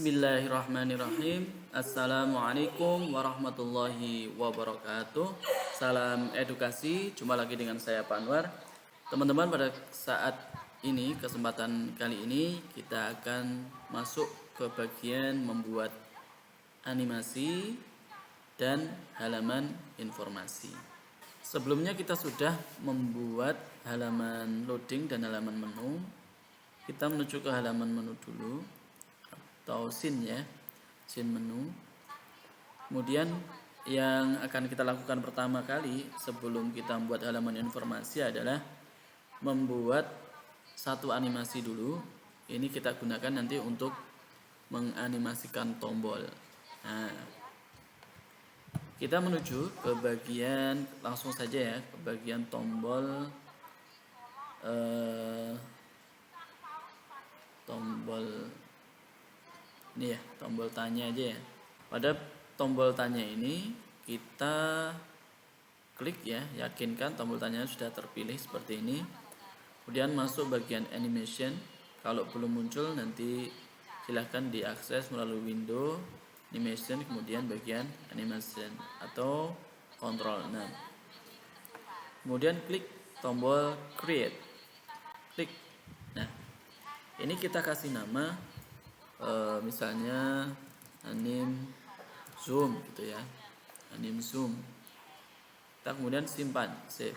Bismillahirrahmanirrahim. Assalamualaikum warahmatullahi wabarakatuh. Salam edukasi. Jumpa lagi dengan saya Pak Anwar. Teman-teman, pada saat ini, kesempatan kali ini kita akan masuk ke bagian membuat animasi dan halaman informasi. Sebelumnya kita sudah membuat halaman loading dan halaman menu. Kita menuju ke halaman menu dulu, atau scene ya, scene menu. Kemudian yang akan kita lakukan pertama kali sebelum kita membuat halaman informasi adalah membuat satu animasi dulu. Ini kita gunakan nanti untuk menganimasikan tombol. Nah, kita menuju ke bagian, langsung saja ya, ke bagian tombol ini ya, tombol tanya aja ya. Pada tombol tanya ini kita klik ya, yakinkan tombol tanya sudah terpilih seperti ini. Kemudian masuk bagian animation. Kalau belum muncul nanti silahkan diakses melalui window animation, kemudian bagian animation atau Ctrl 6. Kemudian klik tombol create. Klik. Nah, ini kita kasih nama misalnya anim zoom gitu ya, anim zoom. Kita kemudian simpan, save.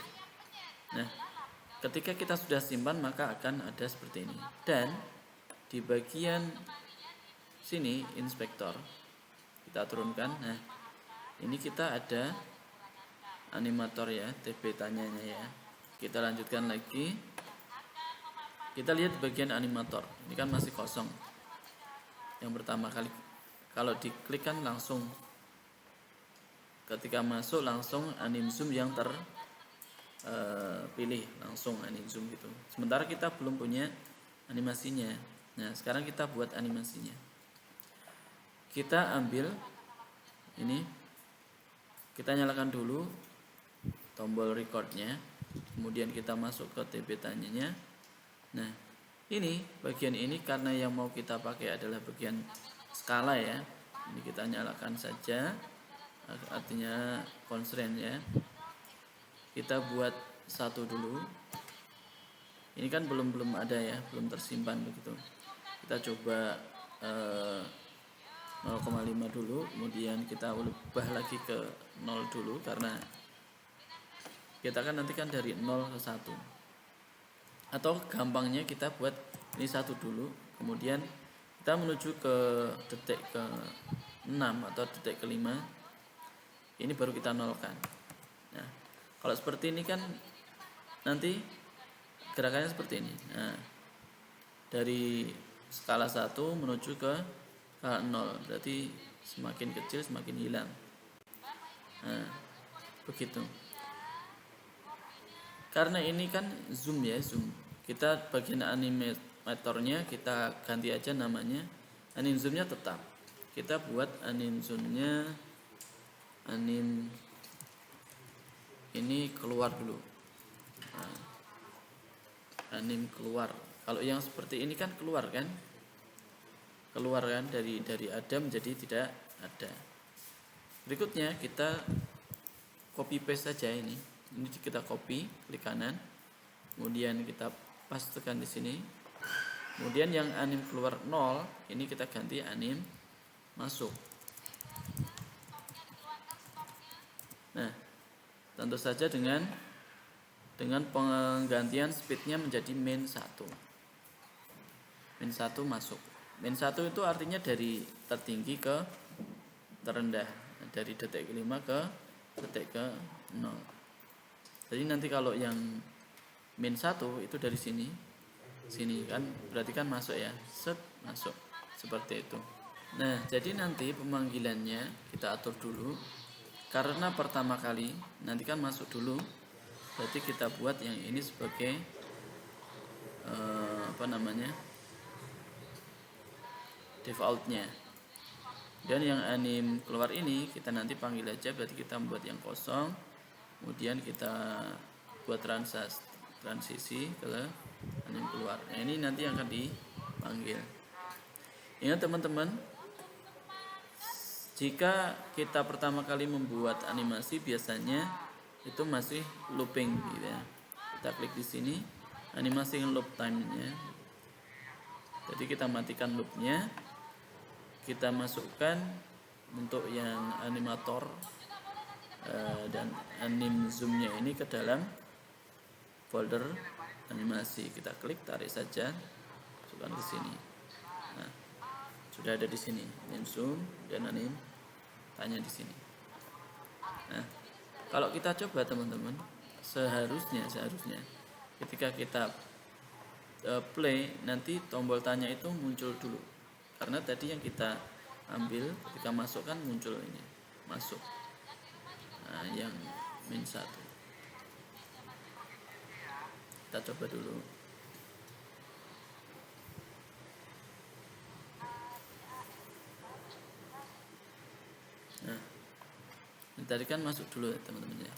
Nah, ketika kita sudah simpan maka akan ada seperti ini. Dan di bagian sini inspektor kita turunkan. Nah, ini kita ada animator ya, TB tanyanya ya. Kita lanjutkan lagi. Kita lihat bagian animator. Ini kan masih kosong. Yang pertama kali kalau diklik kan langsung, ketika masuk langsung anim zoom yang terpilih, langsung anim zoom gitu. Sementara kita belum punya animasinya. Nah, sekarang kita buat animasinya. Kita ambil ini, kita nyalakan dulu tombol recordnya, kemudian kita masuk ke TB tanyanya. Nah, ini bagian ini karena yang mau kita pakai adalah bagian skala ya. Ini kita nyalakan saja, artinya constraint ya. Kita buat satu dulu. Ini kan belum ada ya, belum tersimpan begitu. Kita coba 0,5 dulu, kemudian kita ubah lagi ke 0 dulu karena kita kan nanti kan dari 0 ke 1. Atau gampangnya kita buat ini 1 dulu, kemudian kita menuju ke detik ke 6 atau detik ke 5. Ini baru kita nolkan. Nah, kalau seperti ini kan nanti gerakannya seperti ini. Nah, dari skala 1 menuju ke skala 0, berarti semakin kecil semakin hilang. Nah, begitu. Karena ini kan zoom ya, zoom. Kita bagian animatornya kita ganti aja namanya. Anim zoomnya tetap. Kita buat anim zoomnya, anim ini keluar dulu. Nah, anim keluar. Kalau yang seperti ini kan keluar kan? Keluar kan, dari ada menjadi tidak ada. Berikutnya kita copy paste saja ini. Ini kita copy, klik kanan, kemudian kita pastekan di sini. Kemudian yang anim keluar 0 ini kita ganti anim masuk. Nah, tentu saja dengan penggantian speednya menjadi min 1. Min 1 masuk. Min 1 itu artinya dari tertinggi ke terendah, dari detik ke 5 ke detik ke 0. Jadi nanti kalau yang min 1 itu dari sini kan berarti kan masuk ya, set masuk seperti itu. Nah, jadi nanti pemanggilannya kita atur dulu, karena pertama kali nanti kan masuk dulu, berarti kita buat yang ini sebagai defaultnya. Dan yang anim keluar ini kita nanti panggil aja, berarti kita membuat yang kosong. Kemudian kita buat transisi ke anim keluar. Nah, ini nanti yang akan dipanggil. Ingat teman-teman, jika kita pertama kali membuat animasi biasanya itu masih looping gitu ya. Kita klik di sini, animasi loop time-nya. Jadi kita matikan loopnya, kita masukkan untuk yang animator dan anim zoom-nya ini ke dalam folder animasi. Kita klik, tarik saja, masukkan ke sini. Nah, sudah ada di sini anim zoom dan anim tanya di sini. Nah, kalau kita coba teman-teman, seharusnya ketika kita play, nanti tombol tanya itu muncul dulu, karena tadi yang kita ambil ketika masuk kan muncul ini masuk. Nah, yang -1 kita coba dulu. Nah, ini tadi kan masuk dulu ya teman-teman ya.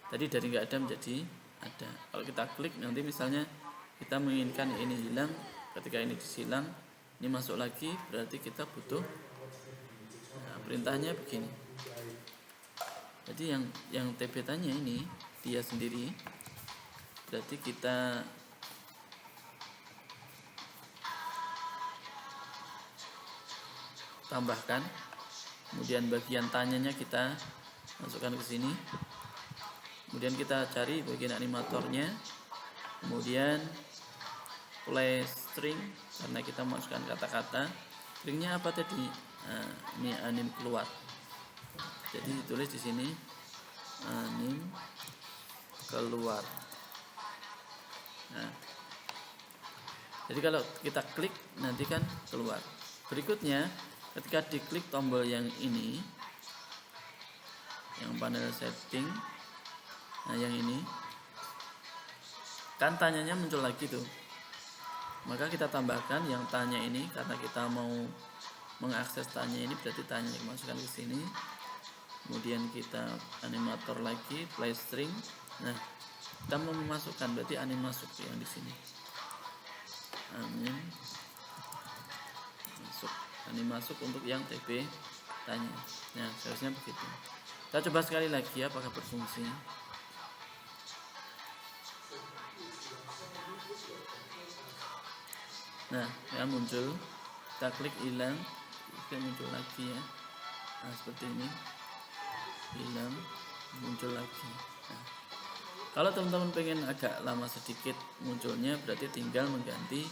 Tadi dari nggak ada menjadi ada. Kalau kita klik nanti misalnya kita menginginkan ini hilang, ketika ini disilang, ini masuk lagi, berarti kita butuh perintahnya begini. Jadi yang TB tanya ini dia sendiri, berarti kita tambahkan, kemudian bagian tanyanya kita masukkan ke sini, kemudian kita cari bagian animatornya, kemudian play string karena kita masukkan kata-kata. Stringnya apa tadi? Nah, ini anim keluar. Jadi ditulis di sini anim keluar. Nah, jadi kalau kita klik nanti kan keluar. Berikutnya ketika diklik tombol yang ini, yang panel setting, nah yang ini kan tanyanya muncul lagi tuh. Maka kita tambahkan yang tanya ini, karena kita mau mengakses tanya ini, berarti tanya dimasukkan ke sini. Kemudian kita animator lagi, play string. Nah, kita mau memasukkan, berarti anim masuk yang di sini. Anim masuk, anim masuk untuk yang TB tanya. Nah, seharusnya begitu. Kita coba sekali lagi ya, apakah berfungsi. Nah, ya muncul. Kita klik hilang, kita muncul lagi ya. Nah, seperti ini. Hilang, muncul lagi. Nah, kalau teman-teman pengen agak lama sedikit munculnya, berarti tinggal mengganti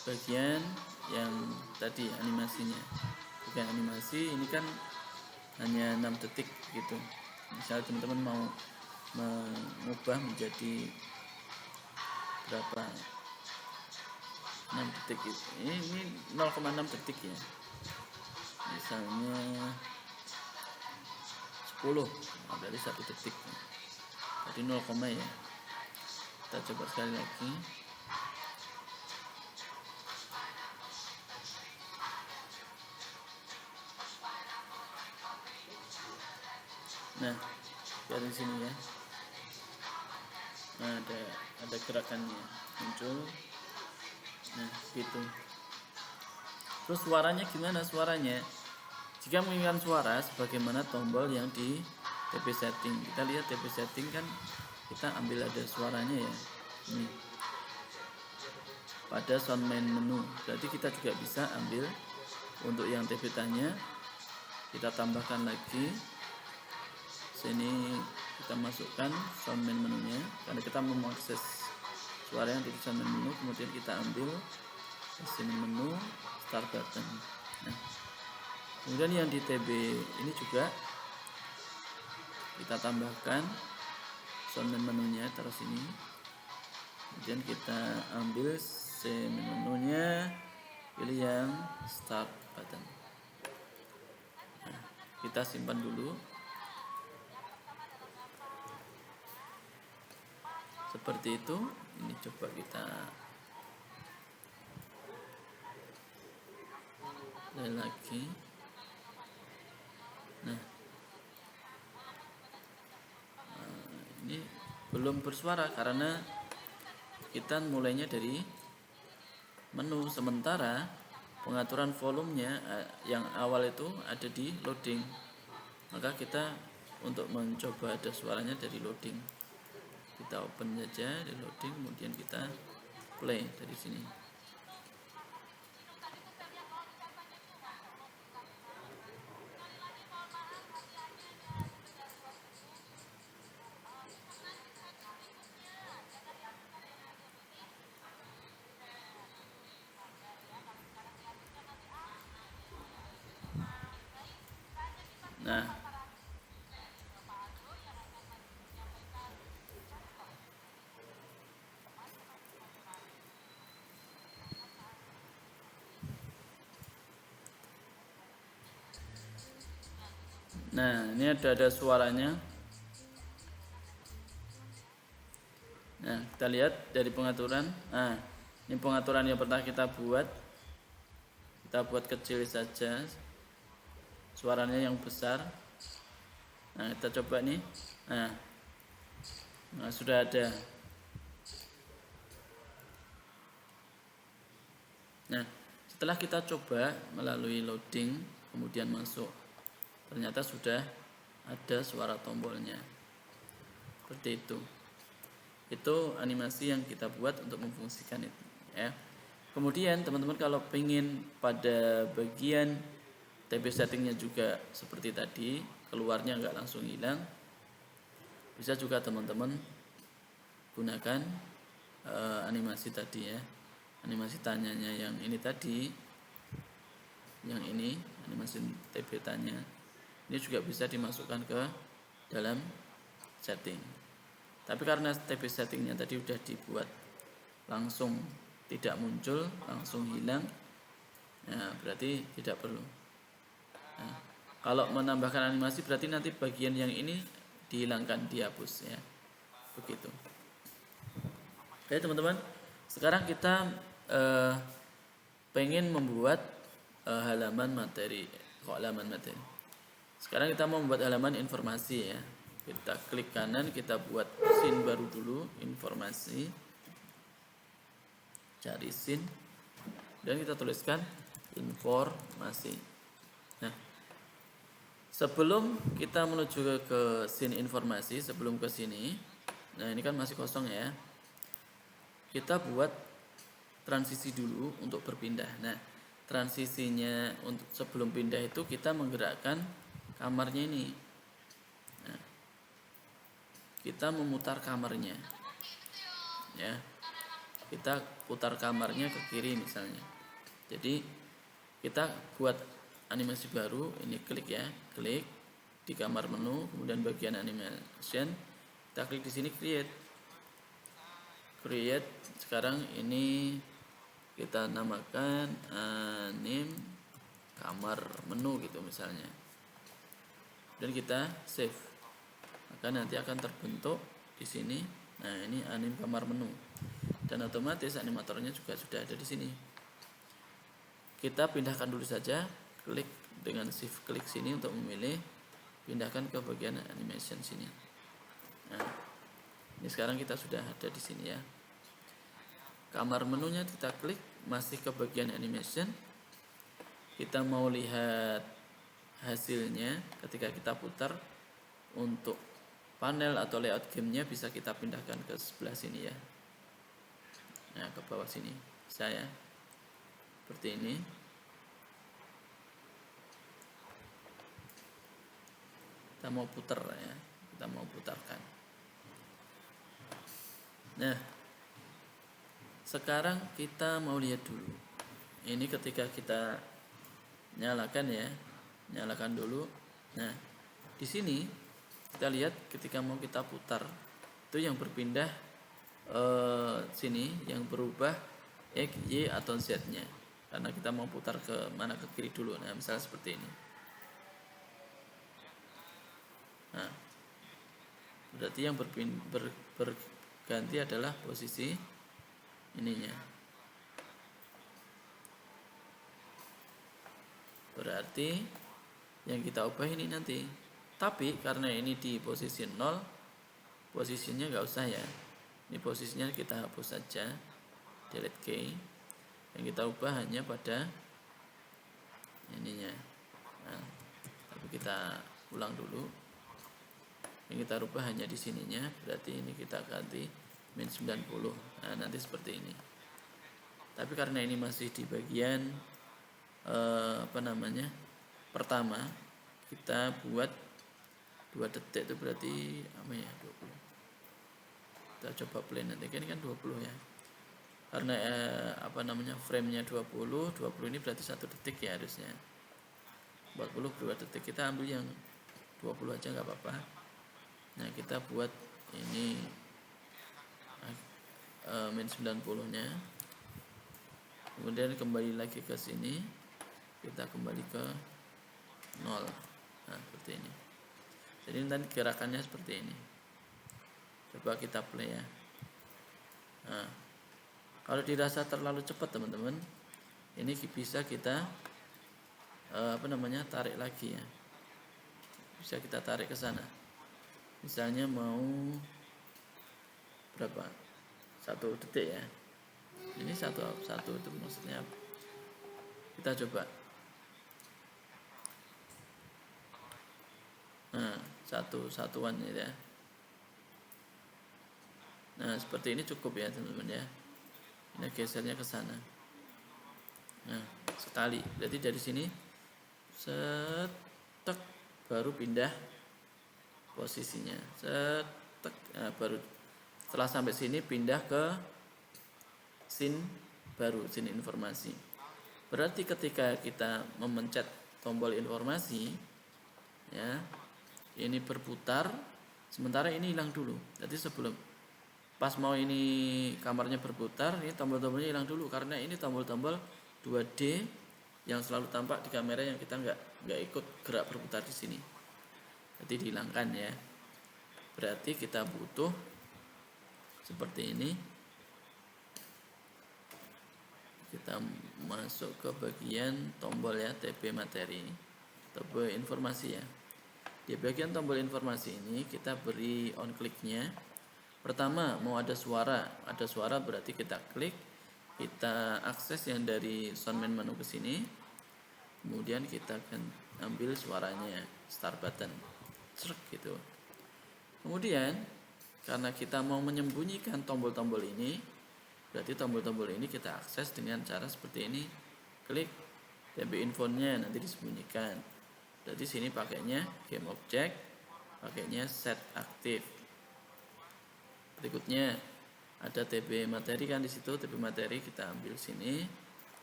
bagian yang tadi animasinya. Bagian animasi ini kan hanya 6 detik gitu. Misalnya teman-teman mau mengubah menjadi berapa, 6 detik itu. Ini 0,6 detik ya. Misalnya 10, dari 1 detik. Jadi 0, ya. Kita coba sekali lagi. Nah, dari sini ya. Nah, ada gerakannya muncul. Nah, gitu. Terus suaranya gimana suaranya? Jika menginginkan suara sebagaimana tombol yang di TB setting, kita lihat TB setting kan kita ambil ada suaranya ya. Ini pada sound main menu. Berarti kita juga bisa ambil untuk yang TB tanya, kita tambahkan lagi. Sini kita masukkan sound main menunya karena kita mau mengakses suara yang di sound main menu. Kemudian kita ambil sini menu start button. Nah, kemudian yang di TB ini juga kita tambahkan sound main menunya, taruh sini. Kemudian kita ambil menunya, pilih yang start button. Nah, kita simpan dulu. Seperti itu. Ini coba kita play lagi. Nah, ini belum bersuara karena kita mulainya dari menu, sementara pengaturan volumenya yang awal itu ada di loading. Maka kita untuk mencoba ada suaranya dari loading, kita open saja di loading, kemudian kita play dari sini. Nah, ini ada suaranya. Nah, kita lihat dari pengaturan. Nah, ini pengaturan yang pernah kita buat. Kita buat kecil saja, suaranya yang besar. Nah, kita coba nih. Nah, sudah ada. Nah, setelah kita coba melalui loading, kemudian masuk, ternyata sudah ada suara tombolnya. Seperti itu. Itu animasi yang kita buat untuk memfungsikan itu, ya. Kemudian teman-teman kalau pengen pada bagian TB settingnya juga seperti tadi, keluarnya nggak langsung hilang, bisa juga teman-teman gunakan animasi tadi, ya. Animasi tanyanya yang ini tadi, yang ini animasi TB tanya, ini juga bisa dimasukkan ke dalam setting. Tapi karena TB settingnya tadi udah dibuat langsung tidak muncul, langsung hilang, nah berarti tidak perlu. Nah, kalau menambahkan animasi berarti nanti bagian yang ini dihilangkan, dihapus, ya. Begitu. Oke teman-teman, sekarang kita pengen membuat halaman materi. Sekarang kita mau membuat halaman informasi, ya. Kita klik kanan, kita buat scene baru dulu, informasi, cari scene, dan kita tuliskan informasi. Nah, sebelum kita menuju ke scene informasi, sebelum ke sini, nah ini kan masih kosong, ya. Kita buat transisi dulu untuk berpindah. Nah, transisinya untuk sebelum pindah itu kita menggerakkan kamarnya ini. Nah, kita memutar kamarnya, ya. Kita putar kamarnya ke kiri misalnya. Jadi kita buat animasi baru, ini klik, ya, klik di kamar menu, kemudian bagian animation, kita klik di sini create. Sekarang ini kita namakan anim kamar menu gitu misalnya, dan kita save, maka nanti akan terbentuk di sini. Nah, ini anim kamar menu, dan otomatis animatornya juga sudah ada di sini. Kita pindahkan dulu saja, klik dengan shift klik sini untuk memilih, pindahkan ke bagian animation sini. Nah, ini sekarang kita sudah ada di sini, ya. Kamar menunya kita klik, masih ke bagian animation. Kita mau lihat hasilnya ketika kita putar. Untuk panel atau layout gamenya bisa kita pindahkan ke sebelah sini, ya. Nah, ke bawah sini bisa, ya, seperti ini. Kita mau putar, ya, kita mau putarkan. Nah, sekarang kita mau lihat dulu. Ini ketika kita nyalakan, ya, nyalakan dulu. Nah, di sini kita lihat ketika mau kita putar itu yang berpindah sini, yang berubah X, Y atau Z-nya. Karena kita mau putar ke mana, ke kiri dulu. Nah, misalnya seperti ini. Nah, berarti yang berganti adalah posisi ininya. Berarti yang kita ubah ini nanti. Tapi karena ini di posisi 0, posisinya nggak usah, ya. Ini posisinya kita hapus saja, delete key. Yang kita ubah hanya pada kita ulang dulu. Yang kita rubah hanya di sininya, berarti ini kita ganti min 90. Nah, nanti seperti ini. Tapi karena ini masih di bagian pertama, kita buat 2 detik itu berarti apa ya, 20. Kita coba play nanti, ini kan 20 ya. Karena frame-nya 20 ini berarti 1 detik ya harusnya. 40 2 detik, kita ambil yang 20 aja nggak apa-apa. Nah, kita buat ini min 90 nya, kemudian kembali lagi ke sini, kita kembali ke 0. Nah, seperti ini. Jadi nanti gerakannya seperti ini. Coba kita play ya. Nah, kalau dirasa terlalu cepat teman-teman, ini bisa kita tarik lagi ya. Bisa kita tarik ke sana. Misalnya mau berapa? 1 detik ya. Ini satu itu maksudnya apa? Kita coba. Nah, satuan ya. Nah, seperti ini cukup ya teman-teman ya. Ini gesernya ke sana. Nah, sekali. Berarti dari sini setek baru pindah posisinya. Setek. Nah, baru setelah sampai sini pindah ke scene baru, scene informasi. Berarti ketika kita memencet tombol informasi ya, ini berputar, sementara ini hilang dulu. Jadi sebelum pas mau ini kamarnya berputar, ini tombol-tombolnya hilang dulu karena ini tombol-tombol 2D yang selalu tampak di kamera yang kita nggak ikut gerak berputar di sini. Jadi dihilangkan ya. Berarti kita butuh seperti ini. Kita masuk ke bagian tombol ya, TB materi, tombol informasi ya. Di bagian tombol informasi ini kita beri on click-nya. Pertama mau ada suara berarti kita klik, kita akses yang dari soundman menu ke sini. Kemudian kita akan ambil suaranya, start button. Serk gitu. Kemudian karena kita mau menyembunyikan tombol-tombol ini, berarti tombol-tombol ini kita akses dengan cara seperti ini. Klik TB info-nya, nanti disembunyikan. Jadi sini pakainya game object, pakainya set aktif. Berikutnya ada TB materi kan di situ, TB materi kita ambil sini.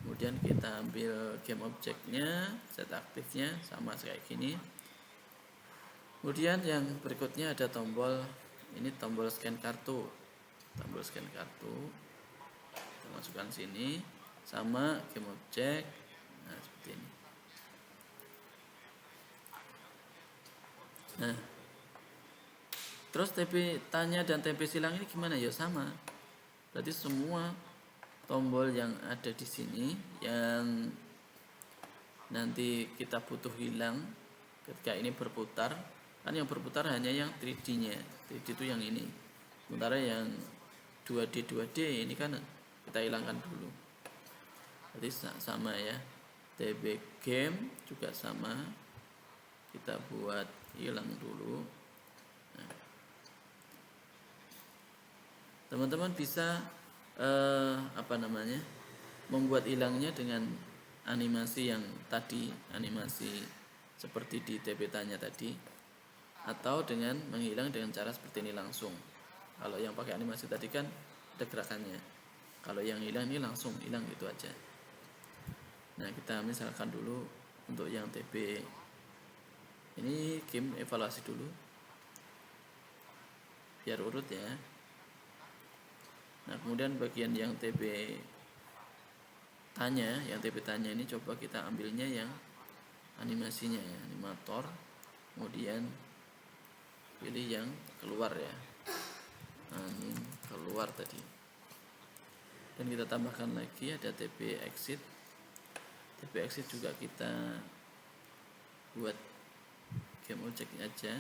Kemudian kita ambil game object-nya, set aktifnya sama kayak gini. Kemudian yang berikutnya ada tombol ini, tombol scan kartu. Tombol scan kartu kita masukkan sini sama game object. Nah, seperti ini. Nah, terus TP tanya dan TP silang ini gimana ya? Sama. Berarti semua tombol yang ada di sini yang nanti kita butuh hilang ketika ini berputar, kan yang berputar hanya yang 3D-nya. 3D itu yang ini. Sementara yang 2D ini kan kita hilangkan dulu. Jadi sama ya. TB game juga sama. Kita buat hilang dulu. Nah, teman-teman bisa membuat hilangnya dengan animasi yang tadi, animasi seperti di TB tanya tadi, atau dengan menghilang dengan cara seperti ini langsung. Kalau yang pakai animasi tadi kan ada gerakannya, kalau yang hilang ini langsung hilang gitu aja. Nah, kita misalkan dulu untuk yang TB ini game evaluasi dulu biar urut ya. Nah, kemudian bagian yang TB tanya, ini coba kita ambilnya yang animasinya ya, animator. Kemudian pilih yang keluar ya, angin keluar tadi. Dan kita tambahkan lagi ada TB exit. TB exit juga kita buat game object aja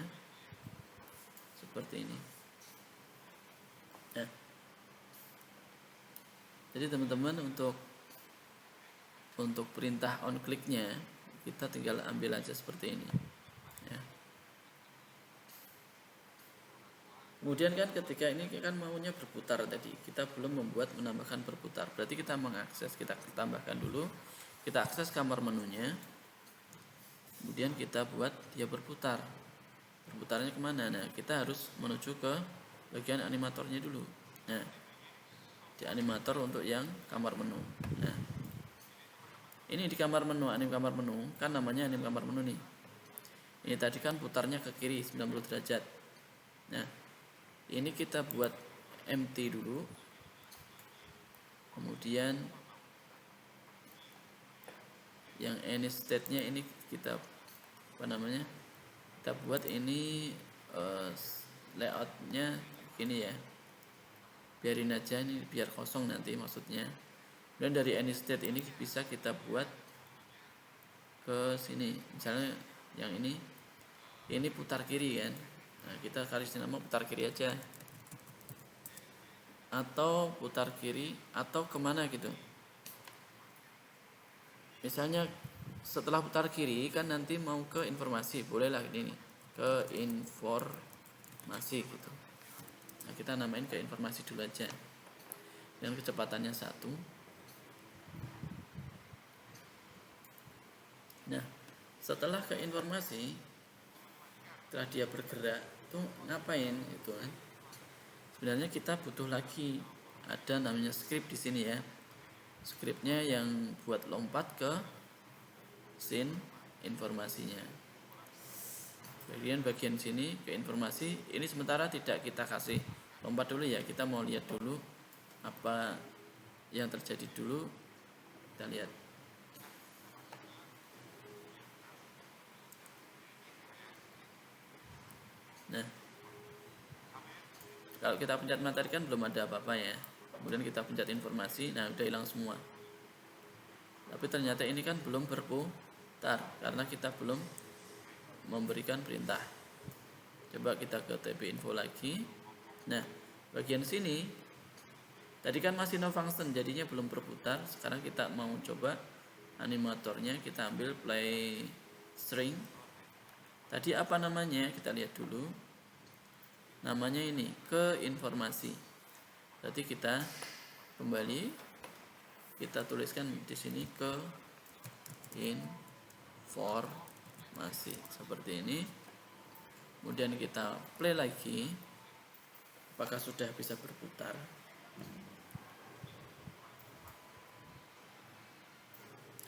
seperti ini. Nah, jadi teman-teman untuk perintah on click-nya kita tinggal ambil aja seperti ini. Kemudian kan ketika ini kan maunya berputar tadi, kita belum menambahkan berputar. Berarti kita mengakses, kita tambahkan dulu. Kita akses kamar menunya. Kemudian kita buat dia berputar. Berputarnya kemana? Nah, kita harus menuju ke bagian animatornya dulu. Nah, di animator untuk yang kamar menu. Nah, ini di kamar menu, anim kamar menu, kan namanya anim kamar menu nih. Ini tadi kan putarnya ke kiri 90 derajat. Nah, ini kita buat empty dulu. Kemudian yang any state-nya ini kita kita buat ini layoutnya gini ya, biarin aja ini biar kosong nanti maksudnya. Dan dari any state ini bisa kita buat ke sini, misalnya yang ini putar kiri kan. Nah, kita kasih nama putar kiri aja, atau putar kiri atau kemana gitu. Misalnya setelah putar kiri kan nanti mau ke informasi, bolehlah ini ke informasi gitu. Nah, kita namain ke informasi dulu aja dengan kecepatannya 1. Nah, setelah ke informasi, setelah dia bergerak itu ngapain itu kan? Sebenarnya kita butuh lagi ada namanya script di sini ya. Scriptnya yang buat lompat ke scene informasinya. Bagian sini ke informasi ini sementara tidak kita kasih lompat dulu ya. Kita mau lihat dulu apa yang terjadi dulu. Kita lihat. Nah, kalau kita pencet materi kan belum ada apa-apa ya. Kemudian kita pencet informasi, nah udah hilang semua. Tapi ternyata ini kan belum berputar karena kita belum memberikan perintah. Coba kita ke TB info lagi. Nah, bagian sini tadi kan masih no function, jadinya belum berputar. Sekarang kita mau coba animatornya, kita ambil play string. Tadi apa namanya? Kita lihat dulu. Namanya ini ke informasi. Berarti kita kembali, kita tuliskan di sini ke informasi seperti ini. Kemudian kita play lagi. Apakah sudah bisa berputar?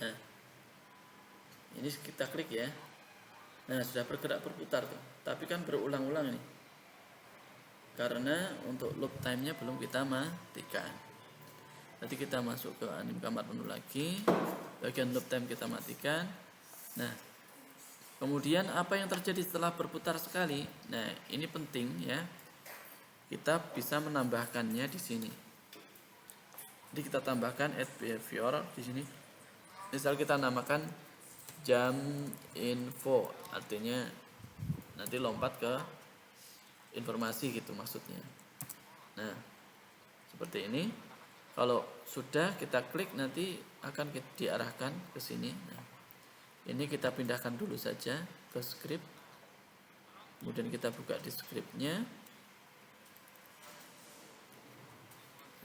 Nah, ini kita klik ya. Nah, sudah bergerak berputar tuh. Tapi kan berulang-ulang nih. Karena untuk loop time-nya belum kita matikan. Nanti kita masuk ke anim kamar menu lagi. Bagian loop time kita matikan. Nah, kemudian apa yang terjadi setelah berputar sekali? Nah, ini penting ya. Kita bisa menambahkannya di sini. Jadi kita tambahkan add behavior di sini. Misal kita namakan jam info, artinya nanti lompat ke informasi gitu maksudnya. Nah, seperti ini. Kalau sudah kita klik nanti akan diarahkan ke sini. Nah, ini kita pindahkan dulu saja ke script. Kemudian kita buka di scriptnya.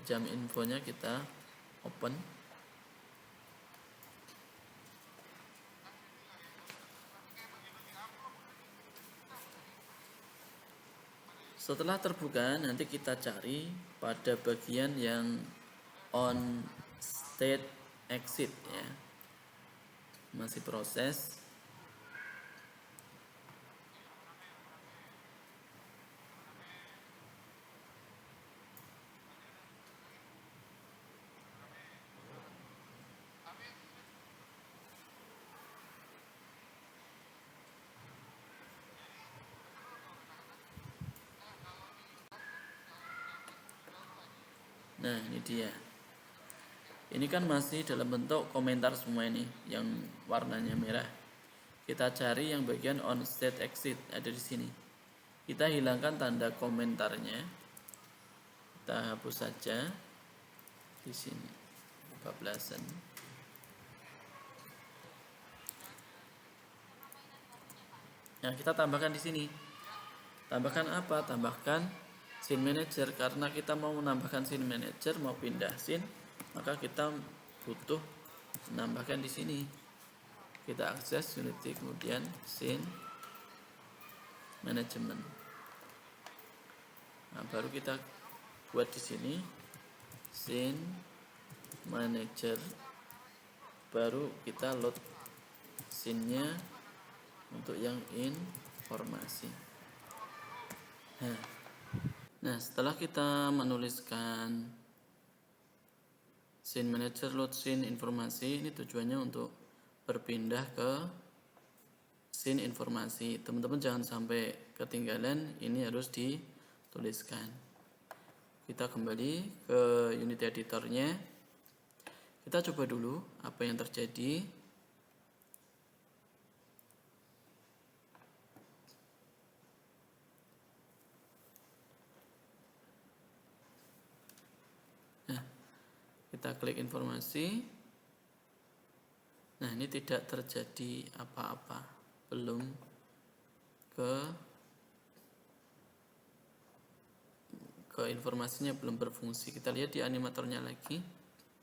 Jam infonya kita open. Setelah terbuka nanti kita cari pada bagian yang on state exit ya. Masih proses. Nah, ini dia. Ini kan masih dalam bentuk komentar semua ini yang warnanya merah. Kita cari yang bagian on state exit, ada di sini. Kita hilangkan tanda komentarnya. Kita hapus saja di sini. 14-an. Nah, kita tambahkan di sini. Tambahkan apa? Tambahkan scene manager. Karena kita mau menambahkan scene manager, mau pindah scene, maka kita butuh menambahkan di sini. Kita akses Unity, kemudian scene management. Nah, baru kita buat di sini scene manager, baru kita load scene-nya untuk yang informasi. Nah, setelah kita menuliskan scene manager load scene informasi, ini tujuannya untuk berpindah ke scene informasi. Teman-teman jangan sampai ketinggalan, ini harus dituliskan. Kita kembali ke Unity editornya, kita coba dulu apa yang terjadi. Nah, kita klik informasi. Nah, ini tidak terjadi apa-apa, belum ke informasinya belum berfungsi. Kita lihat di animatornya lagi.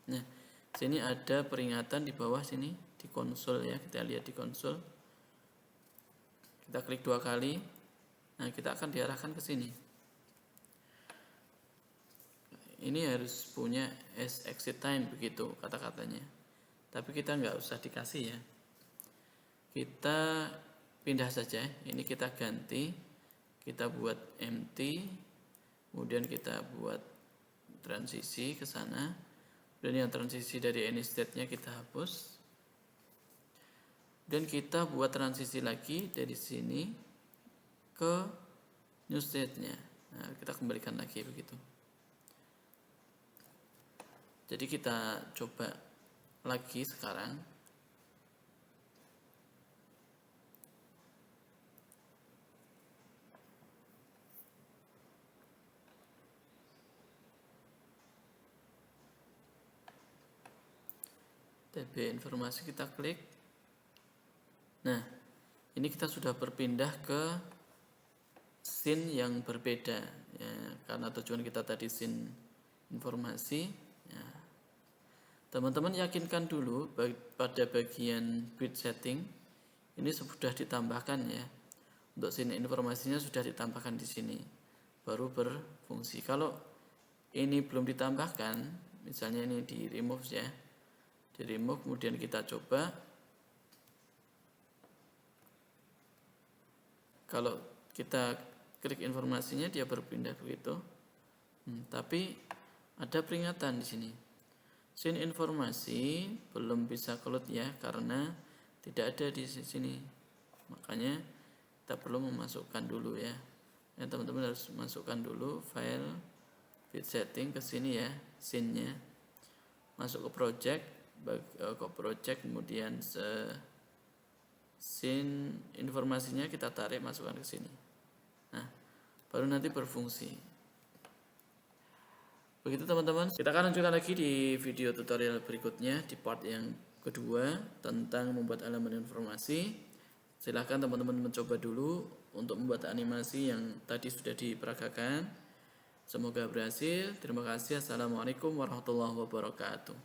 Nah, sini ada peringatan di bawah sini di konsol ya. Kita lihat di konsol. Kita klik 2 kali. Nah, kita akan diarahkan ke sini. Ini harus punya exit time begitu kata-katanya. Tapi kita nggak usah dikasih ya. Kita pindah saja. Ini kita ganti. Kita buat empty. Kemudian kita buat transisi ke sana. Dan yang transisi dari any state-nya kita hapus. Dan kita buat transisi lagi dari sini ke new state-nya. Nah, kita kembalikan lagi begitu. Jadi kita coba lagi sekarang. TB informasi kita klik. Nah, ini kita sudah berpindah ke scene yang berbeda ya, karena tujuan kita tadi scene informasi ya. Teman-teman yakinkan dulu pada bagian build setting ini sudah ditambahkan ya. Untuk scene informasinya sudah ditambahkan di sini, baru berfungsi. Kalau ini belum ditambahkan, misalnya ini di remove ya, di remove, kemudian kita coba. Kalau kita klik informasinya dia berpindah begitu. Tapi ada peringatan di sini. Scene informasi belum bisa keluar ya karena tidak ada di sini. Makanya kita perlu memasukkan dulu ya. Teman-teman harus masukkan dulu file build setting ke sini ya, scene-nya. Masuk ke project, kemudian scene informasinya kita tarik masukkan ke sini. Nah, baru nanti berfungsi. Begitu teman-teman. Kita akan lanjutkan lagi di video tutorial berikutnya di part yang kedua tentang membuat elemen informasi. Silahkan teman-teman mencoba dulu untuk membuat animasi yang tadi sudah diperagakan. Semoga berhasil. Terima kasih. Assalamualaikum warahmatullahi wabarakatuh.